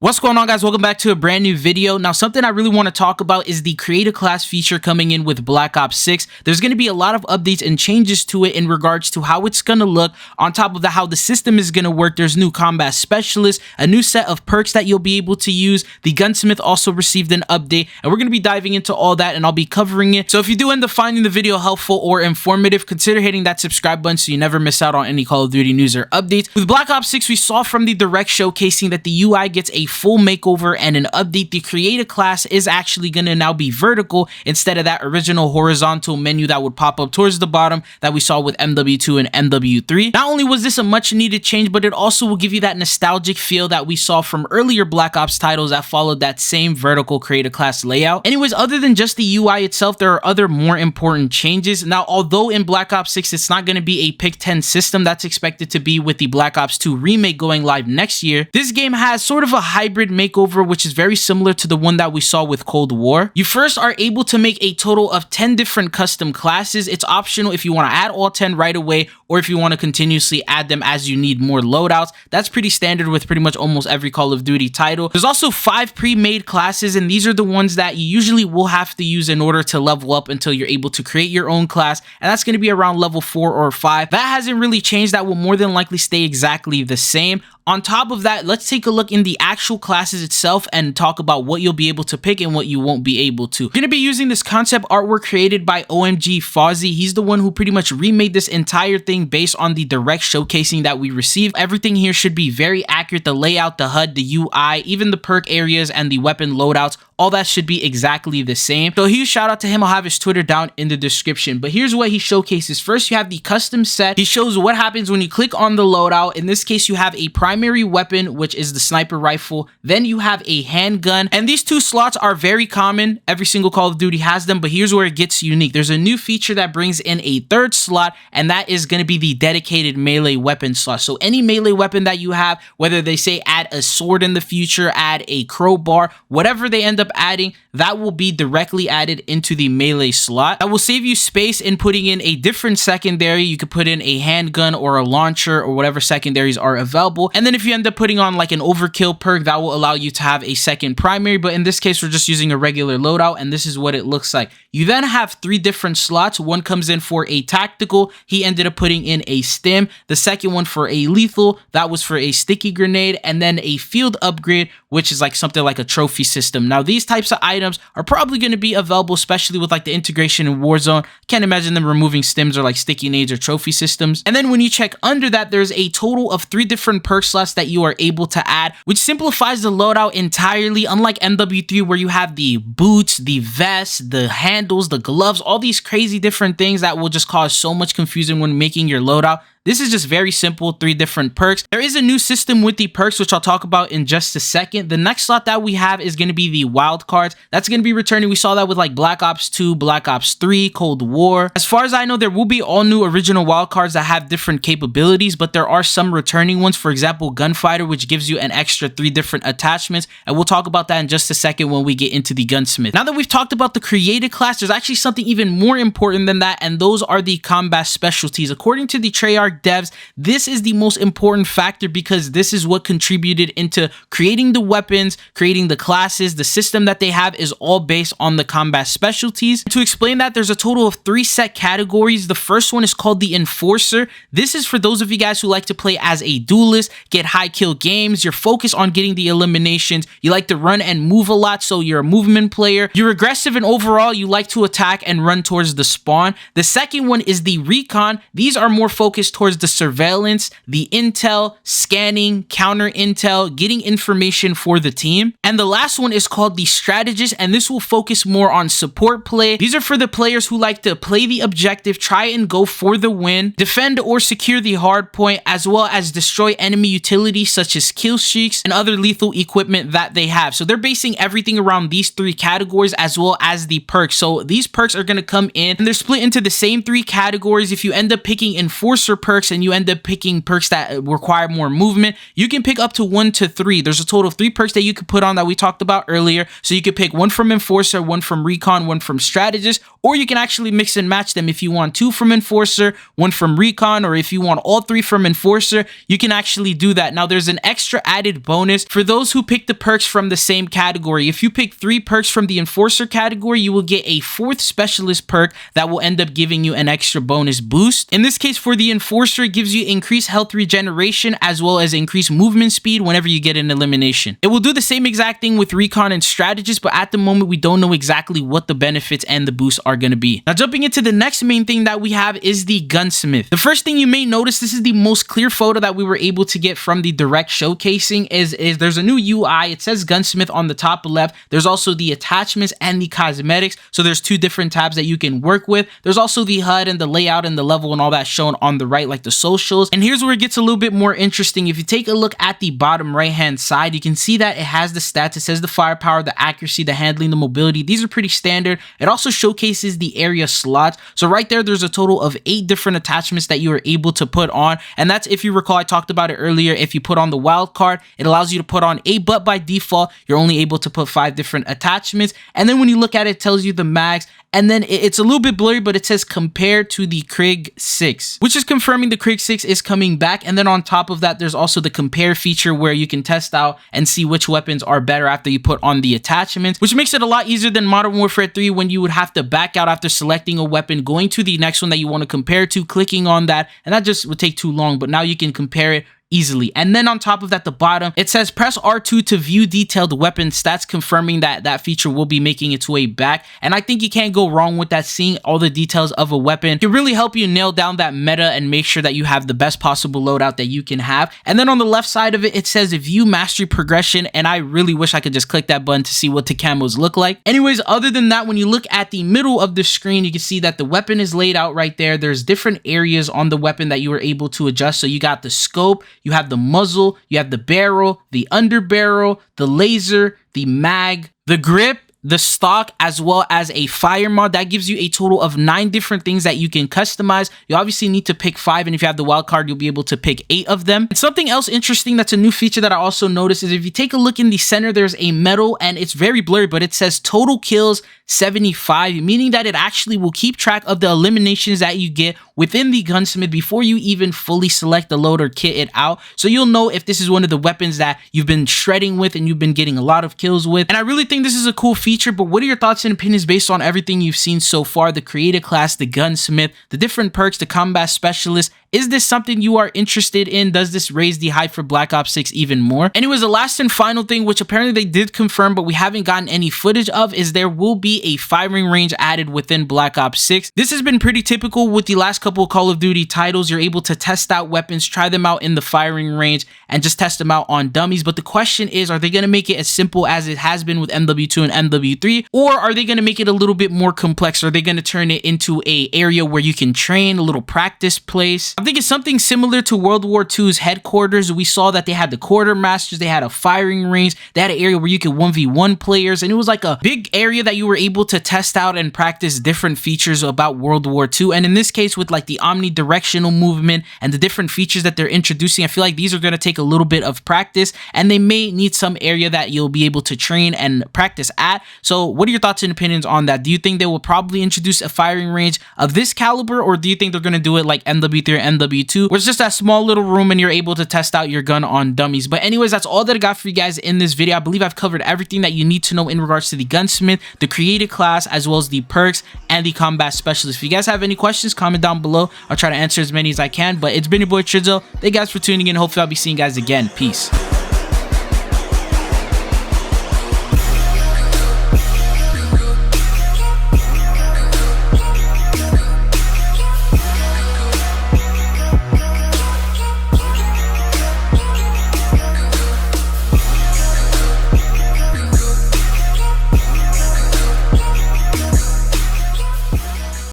What's going on, guys? Welcome back to a brand new video. Now, something I really want to talk about is the create a class feature coming in with Black Ops 6. There's going to be a lot of updates and changes to it in regards to how it's going to look. On top of that, how the system is going to work. There's new combat specialists, a new set of perks that you'll be able to use. The Gunsmith also received an update, and we're going to be diving into all that, and I'll be covering it. So if you do end up finding the video helpful or informative, consider hitting that subscribe button so you never miss out on any Call of Duty news or updates. With Black Ops 6, we saw from the direct showcasing that the UI gets a full makeover and an update. The create a class is actually going to now be vertical instead of that original horizontal menu that would pop up towards the bottom that we saw with MW2 and MW3. Not only was this a much needed change, but it also will give you that nostalgic feel that we saw from earlier Black Ops titles that followed that same vertical create a class layout. Anyways, other than just the UI itself, there are other more important changes. Now, although in Black Ops 6 it's not going to be a pick 10 system, that's expected to be with the Black Ops 2 remake going live next year. This game has sort of a hybrid makeover, which is very similar to the one that we saw with Cold War. You first are able to make a total of 10 different custom classes. It's optional if you want to add all 10 right away, or if you want to continuously add them as you need more loadouts. That's pretty standard with pretty much almost every Call of Duty title. There's also 5 pre-made classes, and these are the ones that you usually will have to use in order to level up until you're able to create your own class, and that's going to be around level 4 or 5. That hasn't really changed. That will more than likely stay exactly the same. On top of that, let's take a look in the actual classes itself and talk about what you'll be able to pick and what you won't be able to. You're going to be using this concept artwork created by OMG Fozzy. He's the one who pretty much remade this entire thing based on the direct showcasing that we received. Everything here should be very accurate. The layout, the HUD, the UI, even the perk areas and the weapon loadouts, all that should be exactly the same. So huge shout out to him. I'll have his Twitter down in the description. But here's what he showcases. First, you have the custom set. He shows what happens when you click on the loadout. In this case, you have a primary weapon, which is the sniper rifle. Then you have a handgun. And these two slots are very common. Every single Call of Duty has them, but here's where it gets unique. There's a new feature that brings in a third slot, and that is going to be the dedicated melee weapon slot. So any melee weapon that you have, whether they say add a sword in the future, add a crowbar, whatever they end up adding, that will be directly added into the melee slot. That will save you space in putting in a different secondary. You could put in a handgun or a launcher or whatever secondaries are available. And then if you end up putting on like an overkill perk, that will allow you to have a second primary. But in this case, we're just using a regular loadout, and this is what it looks like. You then have 3 different slots. One comes in for a tactical. He ended up putting in a stim. The second one for a lethal. That was for a sticky grenade. And then a field upgrade, which is like something like a trophy system. Now, these types of items are probably going to be available, especially with like the integration in Warzone. Can't imagine them removing stims or like sticky nades or trophy systems. And then when you check under that, there's a total of 3 different perk slots that you are able to add, which simplifies the loadout entirely. Unlike MW3, where you have the boots, the vest, the handles, the gloves, all these crazy different things that will just cause so much confusion when making your loadout. This is just very simple, 3 different perks. There is a new system with the perks, which I'll talk about in just a second. The next slot that we have is going to be the wild cards. That's going to be returning. We saw that with like Black Ops 2, Black Ops 3, Cold War. As far as I know, there will be all new original wild cards that have different capabilities, but there are some returning ones. For example, Gunfighter, which gives you an extra 3 different attachments. And we'll talk about that in just a second when we get into the Gunsmith. Now that we've talked about the created class, there's actually something even more important than that, and those are the combat specialties. According to the Treyarch devs, this is the most important factor because this is what contributed into creating the weapons, creating the classes. The system that they have is all based on the combat specialties. To explain that, there's a total of 3 set categories. The first one is called the Enforcer. This is for those of you guys who like to play as a duelist, get high kill games. You're focused on getting the eliminations. You like to run and move a lot, so you're a movement player. You're aggressive, and overall you like to attack and run towards the spawn. The second one is the Recon. These are more focused towards the surveillance, the intel, scanning, counter intel, getting information for the team. And the last one is called the Strategist, and this will focus more on support play. These are for the players who like to play the objective, try and go for the win, defend or secure the hard point, as well as destroy enemy utilities such as kill streaks and other lethal equipment that they have. So they're basing everything around these 3 categories as well as the perks. So these perks are going to come in and they're split into the same 3 categories. If you end up picking Enforcer perks and you end up picking perks that require more movement, you can pick up to 1 to 3. There's a total of 3 perks that you could put on that we talked about earlier. So you could pick 1 from Enforcer, 1 from Recon, 1 from Strategist, or you can actually mix and match them. If you want 2 from Enforcer, 1 from Recon, or if you want all 3 from Enforcer, you can actually do that. Now, there's an extra added bonus for those who pick the perks from the same category. If you pick 3 perks from the Enforcer category, you will get a 4th Specialist perk that will end up giving you an extra bonus boost. In this case, for the Enforcer, it gives you increased health regeneration as well as increased movement speed whenever you get an elimination. It will do the same exact thing with Recon and Strategist, but at the moment, we don't know exactly what the benefits and the boosts are going to be. Now, jumping into the next main thing that we have is the Gunsmith. The first thing you may notice, this is the most clear photo that we were able to get from the direct showcasing, is there's a new UI. It says Gunsmith on the top left. There's also the attachments and the cosmetics. So there's 2 different tabs that you can work with. There's also the HUD and the layout and the level and all that shown on the right, like the socials. And here's where it gets a little bit more interesting. If you take a look at the bottom right hand side, you can see that it has the stats. It says the firepower, the accuracy, the handling, the mobility. These are pretty standard. It also showcases the area slots. So right there's a total of 8 different attachments that you are able to put on. And that's, if you recall, I talked about it earlier. If you put on the wild card, it allows you to put on 8, but by default, you're only able to put 5 different attachments. And then when you look at it, it tells you the max. And then it's a little bit blurry, but it says compared to the Krig 6, which is confirming the Krig 6 is coming back. And then on top of that, there's also the compare feature where you can test out and see which weapons are better after you put on the attachments, which makes it a lot easier than Modern Warfare 3 when you would have to back out after selecting a weapon, going to the next one that you want to compare to, clicking on that, and that just would take too long. But now you can compare it easily. And then on top of that, the bottom, it says press R2 to view detailed weapon stats, confirming that that feature will be making its way back. And I think you can't go wrong with that. Seeing all the details of a weapon can really help you nail down that meta and make sure that you have the best possible loadout that you can have. And then on the left side of it, it says view mastery progression, and I really wish I could just click that button to see what the camos look like. Anyways, other than that, when you look at the middle of the screen, you can see that the weapon is laid out right there. There's different areas on the weapon that you are able to adjust. So you got the scope, you have the muzzle, you have the barrel, the underbarrel, the laser, the mag, the grip, the stock, as well as a fire mod. That gives you a total of 9 different things that you can customize. You obviously need to pick 5, and if you have the wild card, you'll be able to pick 8 of them. And something else interesting that's a new feature that I also noticed is if you take a look in the center, there's a medal, and it's very blurry, but it says total kills 75, meaning that it actually will keep track of the eliminations that you get within the Gunsmith before you even fully select the load or kit it out. So you'll know if this is one of the weapons that you've been shredding with and you've been getting a lot of kills with. And I really think this is a cool feature, but what are your thoughts and opinions based on everything you've seen so far? The creator class, the Gunsmith, the different perks, the combat specialist. Is this something you are interested in? Does this raise the hype for Black Ops 6 even more? Anyways, the last and final thing, which apparently they did confirm, but we haven't gotten any footage of, is there will be a firing range added within Black Ops 6. This has been pretty typical with the last couple of Call of Duty titles. You're able to test out weapons, try them out in the firing range, and just test them out on dummies. But the question is, are they going to make it as simple as it has been with MW2 and MW3? Or are they going to make it a little bit more complex? Are they going to turn it into an area where you can train, a little practice place? I think it's something similar to World War II's headquarters. We saw that they had the quartermasters, they had a firing range, they had an area where you could 1v1 players, and it was like a big area that you were able to test out and practice different features about World War II. And in this case, with like the omnidirectional movement and the different features that they're introducing, I feel like these are going to take a little bit of practice, and they may need some area that you'll be able to train and practice at. So what are your thoughts and opinions on that? Do you think they will probably introduce a firing range of this caliber, or do you think they're going to do it like MW3 or MW2, where it's just that small little room and you're able to test out your gun on dummies? But anyways, that's all that I got for you guys in this video. I believe I've covered everything that you need to know in regards to the Gunsmith, the created class, as well as the perks and the combat specialist. If you guys have any questions, comment down below. I'll try to answer as many as I can. But it's been your boy Trizzo. Thank you guys for tuning in. Hopefully I'll be seeing you guys again. Peace.